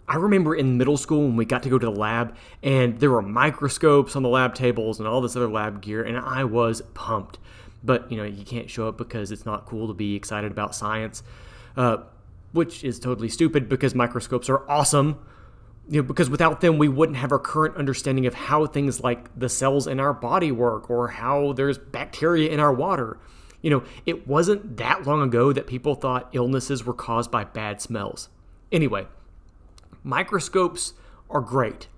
I remember in middle school when we got to go to the lab and there were microscopes on the lab tables and all this other lab gear, and I was pumped. But, you can't show up because it's not cool to be excited about science, which is totally stupid because microscopes are awesome. Because without them, we wouldn't have our current understanding of how things like the cells in our body work or how there's bacteria in our water. It wasn't that long ago that people thought illnesses were caused by bad smells. Anyway, microscopes are great,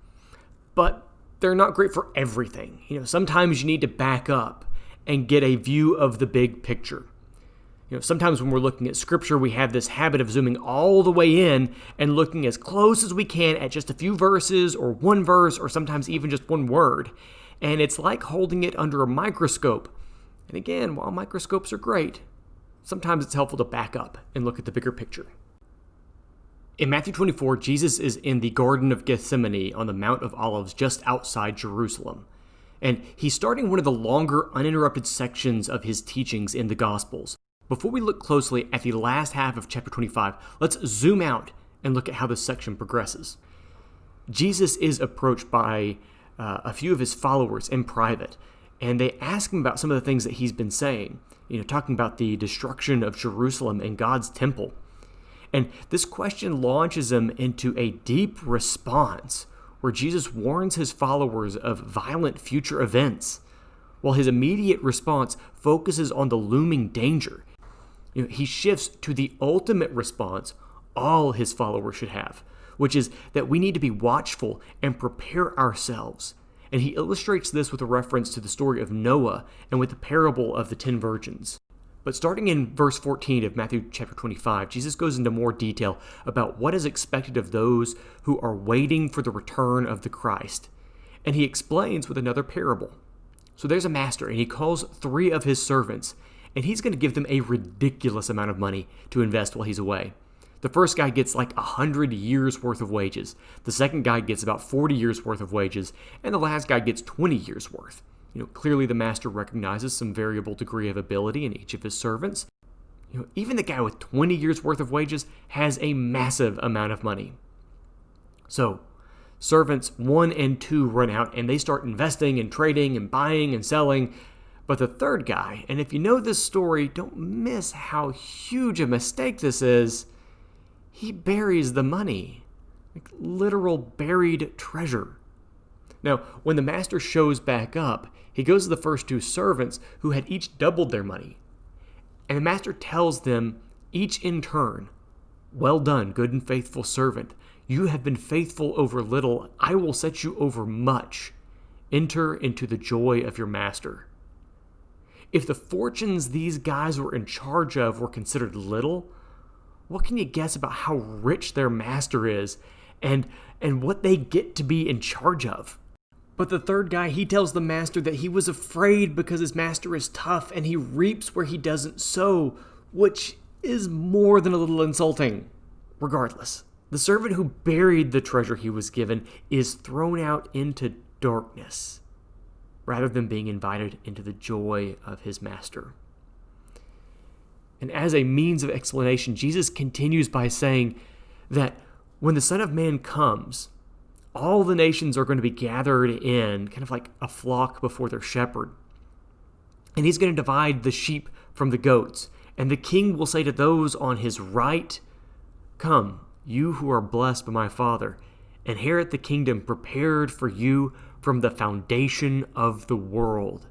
but they're not great for everything. Sometimes you need to back up and get a view of the big picture. Sometimes when we're looking at scripture, we have this habit of zooming all the way in and looking as close as we can at just a few verses or one verse or sometimes even just one word. And it's like holding it under a microscope. And again, while microscopes are great, sometimes it's helpful to back up and look at the bigger picture. In Matthew 24, Jesus is in the Garden of Gethsemane on the Mount of Olives just outside Jerusalem. And he's starting one of the longer, uninterrupted sections of his teachings in the Gospels. Before we look closely at the last half of chapter 25, let's zoom out and look at how this section progresses. Jesus is approached by a few of his followers in private, and they ask him about some of the things that he's been saying, talking about the destruction of Jerusalem and God's temple. And this question launches him into a deep response where Jesus warns his followers of violent future events, while his immediate response focuses on the looming danger. He shifts to the ultimate response all his followers should have, which is that we need to be watchful and prepare ourselves. And he illustrates this with a reference to the story of Noah and with the parable of the 10 virgins. But starting in verse 14 of Matthew chapter 25, Jesus goes into more detail about what is expected of those who are waiting for the return of the Christ. And he explains with another parable. So there's a master, and he calls 3 of his servants, and he's going to give them a ridiculous amount of money to invest while he's away. The first guy gets like 100 years worth of wages. The second guy gets about 40 years worth of wages, and the last guy gets 20 years worth. Clearly the master recognizes some variable degree of ability in each of his servants. Even the guy with 20 years worth of wages has a massive amount of money. So, servants 1 and 2 run out and they start investing and trading and buying and selling. But the third guy, and if you know this story, don't miss how huge a mistake this is, he buries the money. Like literal buried treasure. Now, when the master shows back up, he goes to the first 2 servants who had each doubled their money. And the master tells them, each in turn, "Well done, good and faithful servant. You have been faithful over little. I will set you over much. Enter into the joy of your master." If the fortunes these guys were in charge of were considered little, what can you guess about how rich their master is and what they get to be in charge of? But the third guy, he tells the master that he was afraid because his master is tough and he reaps where he doesn't sow, which is more than a little insulting. Regardless, the servant who buried the treasure he was given is thrown out into darkness rather than being invited into the joy of his master. And as a means of explanation, Jesus continues by saying that when the Son of Man comes, all the nations are going to be gathered in, kind of like a flock before their shepherd. And he's going to divide the sheep from the goats. And the king will say to those on his right, "Come, you who are blessed by my Father, inherit the kingdom prepared for you from the foundation of the world."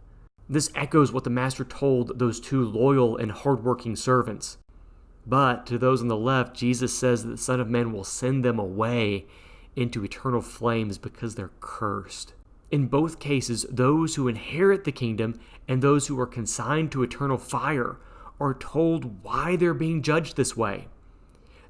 This echoes what the master told those 2 loyal and hardworking servants. But to those on the left, Jesus says that the Son of Man will send them away into eternal flames because they're cursed. In both cases, those who inherit the kingdom and those who are consigned to eternal fire are told why they're being judged this way.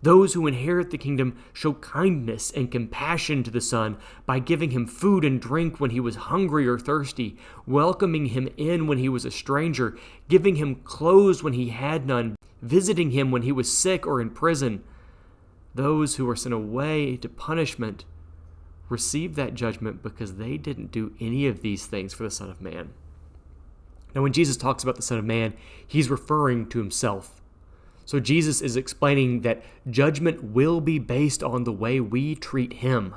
Those who inherit the kingdom show kindness and compassion to the Son by giving him food and drink when he was hungry or thirsty, welcoming him in when he was a stranger, giving him clothes when he had none, visiting him when he was sick or in prison. Those who are sent away to punishment receive that judgment because they didn't do any of these things for the Son of Man. Now, when Jesus talks about the Son of Man, he's referring to himself. So Jesus is explaining that judgment will be based on the way we treat him.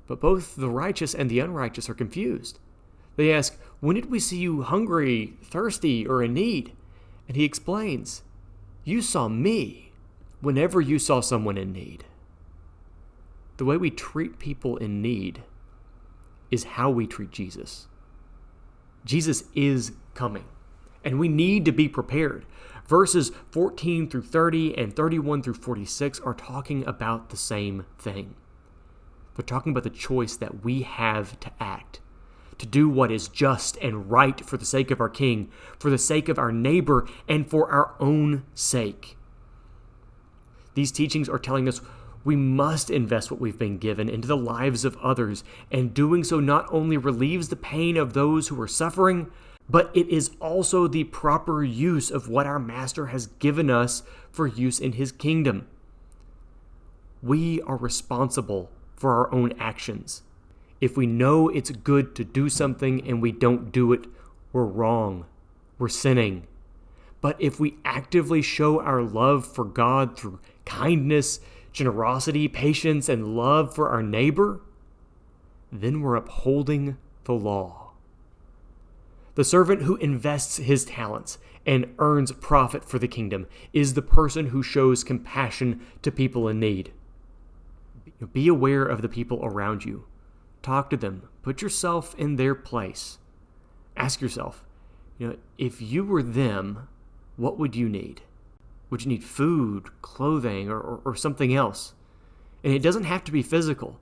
But both the righteous and the unrighteous are confused. They ask, "When did we see you hungry, thirsty, or in need?" And he explains, "You saw me whenever you saw someone in need." The way we treat people in need is how we treat Jesus. Jesus is coming, and we need to be prepared. Verses 14 through 30 and 31 through 46 are talking about the same thing. They're talking about the choice that we have to act, to do what is just and right for the sake of our King, for the sake of our neighbor, and for our own sake. These teachings are telling us we must invest what we've been given into the lives of others, and doing so not only relieves the pain of those who are suffering, but it is also the proper use of what our Master has given us for use in his kingdom. We are responsible for our own actions. If we know it's good to do something and we don't do it, we're wrong. We're sinning. But if we actively show our love for God through kindness, generosity, patience, and love for our neighbor, then we're upholding the law. The servant who invests his talents and earns profit for the kingdom is the person who shows compassion to people in need. Be aware of the people around you. Talk to them. Put yourself in their place. Ask yourself, if you were them, what would you need? Would you need food, clothing, or something else? And it doesn't have to be physical.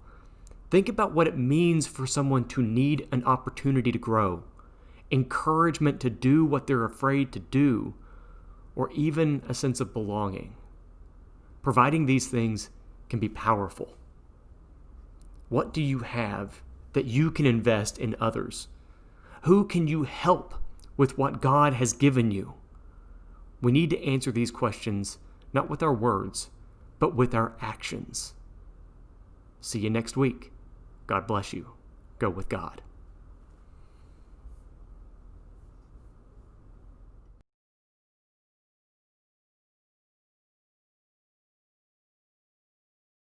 Think about what it means for someone to need an opportunity to grow, encouragement to do what they're afraid to do, or even a sense of belonging. Providing these things can be powerful. What do you have that you can invest in others? Who can you help with what God has given you? We need to answer these questions not with our words, but with our actions. See you next week. God bless you. Go with God.